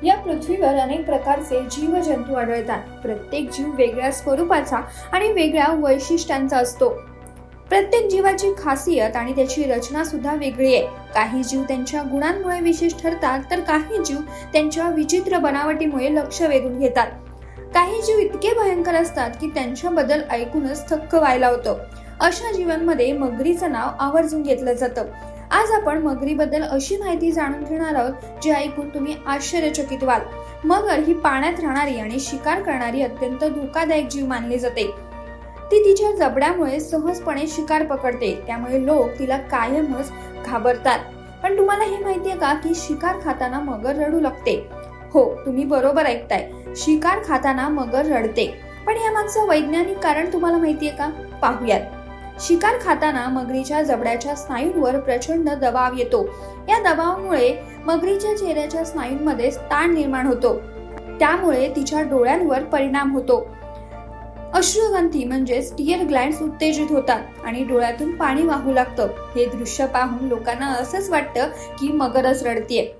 या पृथ्वीवर अनेक प्रकारचे जीवजंतू आढळतात. प्रत्येक जीव वेगळ्या स्वरूपाचा आणि वेगळ्या वैशिष्ट्यांचा असतो. प्रत्येक जीवाची खासियत आणि त्याची रचना सुद्धा वेगळी आहे. काही जीव त्यांच्या गुणांमुळे विशेष ठरतात, तर काही जीव त्यांच्या विचित्र बनावटीमुळे लक्ष वेधून घेतात. काही जीव इतके भयंकर असतात की त्यांच्याबद्दल ऐकूनच थक्क व्हायला होतं. अशा जीवांमध्ये मगरीचं नाव आवर्जून घेतलं जातं. आज आपण मगरीबद्दल अशी माहिती जाणून घेणार आहोत जी ऐकून तुम्ही आश्चर्यचकित व्हाल. मगर ही पाण्यात राहणारी आणि शिकार करणारी अत्यंत धोकादायक जीव मानली जाते. ती तिच्या जबड्यामुळे सहजपणे शिकार पकडते, त्यामुळे लोक तिला कायमच घाबरतात. पण तुम्हाला हे माहितीये का की शिकार खाताना मगर रडू लागते? हो, तुम्ही बरोबर ऐकताय. शिकार खाताना मगर रडते. पण यामागचं वैज्ञानिक कारण तुम्हाला माहितीये का? पाहूयात. शिकार खाताना मगरीच्या जबड्याच्या स्नायूंवर प्रचंड दबाव येतो. या दबावामुळे मगरीच्या चेहऱ्याच्या स्नायूंमध्ये ताण निर्माण होतो. त्यामुळे तिच्या डोळ्यांवर परिणाम होतो. अश्रुग्रंथी म्हणजेच टीयर ग्लँड्स उत्तेजित होतात आणि डोळ्यातून पाणी वाहू लागतं. हे दृश्य पाहून लोकांना असंच वाटतं की मगरच रडतीये.